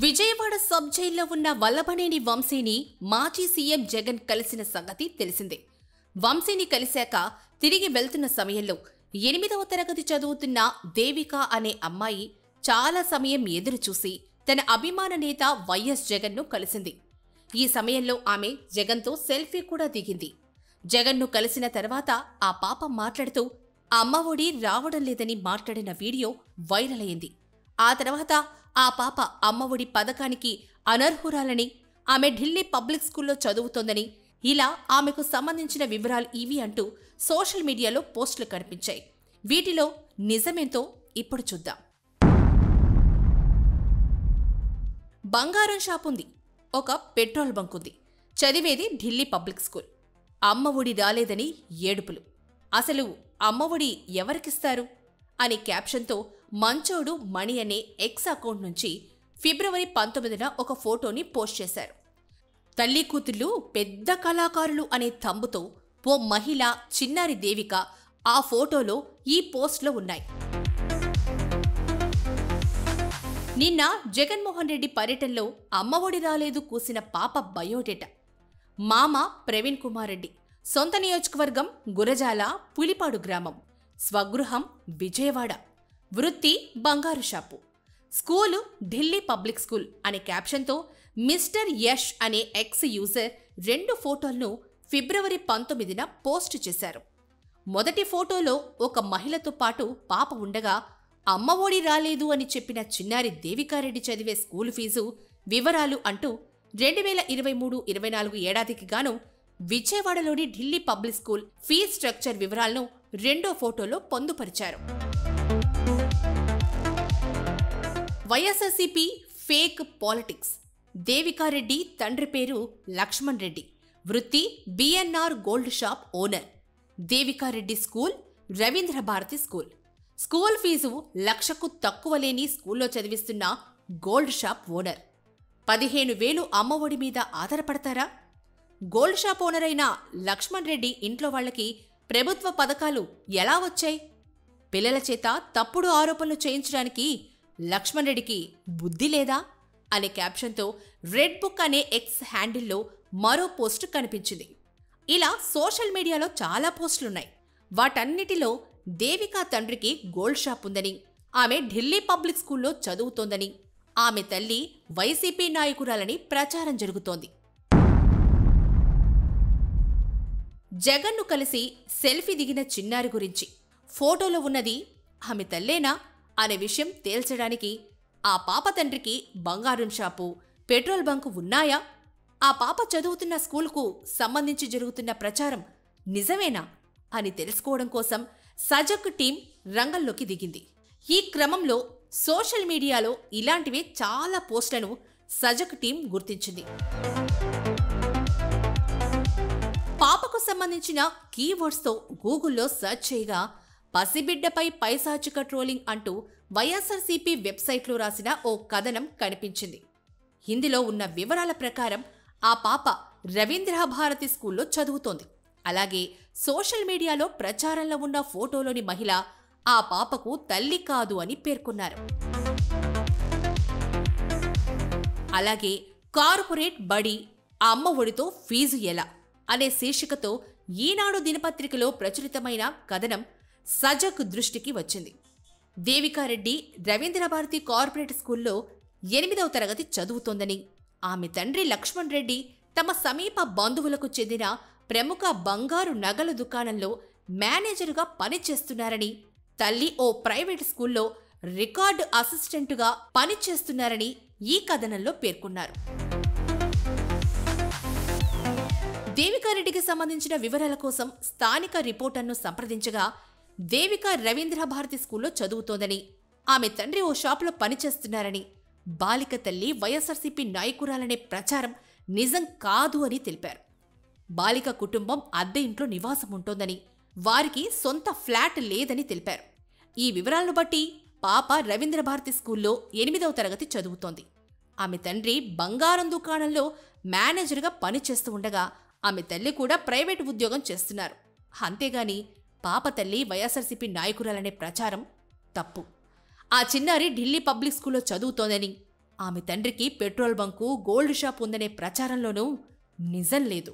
Vijayawada sub జైల్లో ఉన్న వల్లభనేని వంశీని మాజీ సీఎం జగన్ కలిసిన సంగతి తెలిసిందే. వంశీని కలిశాక తిరిగి వెళ్తున్న సమయంలో 8వ తరగతి చదువుతున్న దేవిక అనే అమ్మాయి చాలా సమయం ఎదురుచూసి తన అభిమాన నేత వైఎస్ జగన్ను కలిసింది. ఈ సమయంలో ఆమె జగన్తో సెల్ఫీ కూడా దిగింది. జగన్ను కలిసిన తర్వాత ఆ పాప మాట్లాడుతూ అమ్మ ఒడి రావడం లేదని మాట్లాడిన వీడియో వైరల్ అయింది. ఆ తర్వాత ఆ పాప అమ్మ ఒడి పథకానికి అనర్హురాలని, ఆమె ఢిల్లీ పబ్లిక్ స్కూల్లో చదువుతోందని, ఇలా ఆమెకు సంబంధించిన వివరాలు ఇవి అంటూ సోషల్ మీడియాలో పోస్టులు కనిపించాయి. వీటిలో నిజమేంతో ఇప్పుడు చూద్దాం. బంగారం షాప్ ఉంది, ఒక పెట్రోల్ బంక్ ఉంది, చదివేది ఢిల్లీ పబ్లిక్ స్కూల్. అమ్మ ఒడి రాలేదని ఏడుపులు. అసలు అమ్మ ఒడి ఎవరికిస్తారు అనే క్యాప్షన్తో మంచోడు మణి అనే ఎక్స్ అకౌంట్ నుంచి ఫిబ్రవరి 19న ఒక ఫోటోని పోస్ట్ చేశారు. తల్లి కూతుళ్ళు పెద్ద కళాకారులు అనే థంబుతో ఓ మహిళ చిన్నారి దేవిక ఆ ఫోటోలో ఈ పోస్ట్లో ఉన్నాయి. నిన్న జగన్మోహన్ రెడ్డి పర్యటనలో అమ్మ ఒడి రాలేదు కూసిన పాప బయోడేటా. మామ ప్రవీణ్ కుమార్ రెడ్డి, సొంత నియోజకవర్గం గురజాల పులిపాడు గ్రామం, స్వగృహం విజయవాడ, వృత్తి బంగారు shop, school Delhi Public school అనే క్యాప్షన్తో మిస్టర్ యష్ అనే ఎక్స్ యూజర్ 2 ఫోటోలను ఫిబ్రవరి 19న పోస్టు చేశారు. మొదటి ఫోటోలో ఒక మహిళతో పాటు పాప ఉండగా అమ్మ ఒడి రాలేదు అని చెప్పిన చిన్నారి దేవికారెడ్డి చదివే స్కూలు ఫీజు వివరాలు అంటూ 2023-24 ఏడాదికి గాను విజయవాడలోని ఢిల్లీ పబ్లిక్ స్కూల్ ఫీజ్ స్ట్రక్చర్ వివరాలను 2వ ఫోటోలో పొందుపరిచారు. YSRCP fake politics. దేవికారెడ్డి తండ్రి పేరు లక్ష్మణ్ రెడ్డి, వృత్తి BNR gold shop owner. Devika Reddy school Ravindra Bharati school. School fee 1,00,000కు తక్కువ లేని స్కూల్లో చదివిస్తున్న గోల్డ్ షాప్ ఓనర్. 15,000 అమ్మ ఒడి మీద ఆధారపడతారా? గోల్డ్ షాప్ ఓనర్ అయిన లక్ష్మణ్ రెడ్డి ఇంట్లో వాళ్లకి ప్రభుత్వ పథకాలు ఎలా వచ్చాయి? పిల్లల చేత తప్పుడు ఆరోపణలు చేయించడానికి లక్ష్మణ్ రెడ్డికి బుద్ధి లేదా అనే క్యాప్షన్తో రెడ్ బుక్ అనే ఎక్స్ హ్యాండిల్లో మరో పోస్టు కనిపించింది. ఇలా సోషల్ మీడియాలో చాలా పోస్టులున్నాయి. వాటన్నిటిలో దేవికా తండ్రికి గోల్డ్ షాప్ ఉందని, ఆమె ఢిల్లీ పబ్లిక్ స్కూల్లో చదువుతోందని, ఆమె తల్లి వైసీపీ నాయకురాలని ప్రచారం జరుగుతోంది. జగన్ను కలిసి సెల్ఫీ దిగిన చిన్నారి గురించి ఫోటోలో ఉన్నది ఆమె తల్లేనా అనే విషయం తేల్చడానికి ఆ పాప తండ్రికి బంగారం షాపు, పెట్రోల్ బంకు ఉన్నాయా? ఆ పాప చదువుతున్న స్కూల్కు సంబంధించి జరుగుతున్న ప్రచారం నిజమేనా అని తెలుసుకోవడం కోసం సజక్ టీం రంగంలోకి దిగింది. ఈ క్రమంలో సోషల్ మీడియాలో ఇలాంటివే చాలా పోస్టులను సజక్ టీం గుర్తించింది. పాపకు సంబంధించిన కీవర్డ్స్తో గూగుల్లో సెర్చ్ చేయగా పసిబిడ్డపై పైశాచిక ట్రోలింగ్ అంటూ వైఎస్ఆర్సీపీ వెబ్సైట్లో రాసిన ఓ కథనం కనిపించింది. ఇందులో ఉన్న వివరాల ప్రకారం ఆ పాప రవీంద్ర భారతి స్కూల్లో చదువుతోంది. అలాగే సోషల్ మీడియాలో ప్రచారంలో ఉన్న ఫోటోలోని మహిళ ఆ పాపకు తల్లి కాదు అని పేర్కొన్నారు. అలాగే కార్పొరేట్ బడి అమ్మ ఒడితో ఫీజు ఎలా అనే శీర్షికతో ఈనాడు దినపత్రికలో ప్రచురితమైన కథనం సజక్ దృష్టికి వచ్చింది. దేవికారెడ్డి రవీంద్ర భారతి కార్పొరేట్ స్కూల్లో 8వ తరగతి చదువుతోందని, ఆమె తండ్రి లక్ష్మణ్ రెడ్డి తమ సమీప బంధువులకు చెందిన ప్రముఖ బంగారు నగల దుకాణంలో మేనేజరుగా పనిచేస్తున్నారని, తల్లి ఓ ప్రైవేట్ స్కూల్లో రికార్డు అసిస్టెంటుగా పనిచేస్తున్నారని ఈ కథనంలో పేర్కొన్నారు. దేవికారెడ్డికి సంబంధించిన వివరాల కోసం స్థానిక రిపోర్టర్ను సంప్రదించగా దేవిక రవీంద్ర భారతి స్కూల్లో చదువుతోందని, ఆమె తండ్రి ఓ షాపులో పనిచేస్తున్నారని, బాలిక తల్లి వైఎస్ఆర్సీపీ నాయకురాలనే ప్రచారం నిజం కాదు అని తెలిపారు. బాలిక కుటుంబం అద్దె ఇంట్లో నివాసం ఉంటోందని, వారికి సొంత ఫ్లాట్ లేదని తెలిపారు. ఈ వివరాలను బట్టి పాప రవీంద్ర భారతి స్కూల్లో 8వ తరగతి చదువుతోంది. ఆమె తండ్రి బంగారం దుకాణంలో మేనేజర్గా పనిచేస్తూ ఉండగా ఆమె తల్లి కూడా ప్రైవేటు ఉద్యోగం చేస్తున్నారు. అంతేగాని పాప తల్లి వైఎస్ఆర్సీపీ నాయకురాలనే ప్రచారం తప్పు. ఆ చిన్నారి ఢిల్లీ పబ్లిక్ స్కూల్లో చదువుతోందని, ఆమె తండ్రికి పెట్రోల్ బంకు, గోల్డ్ షాప్ ఉందనే ప్రచారంలోనూ నిజం లేదు.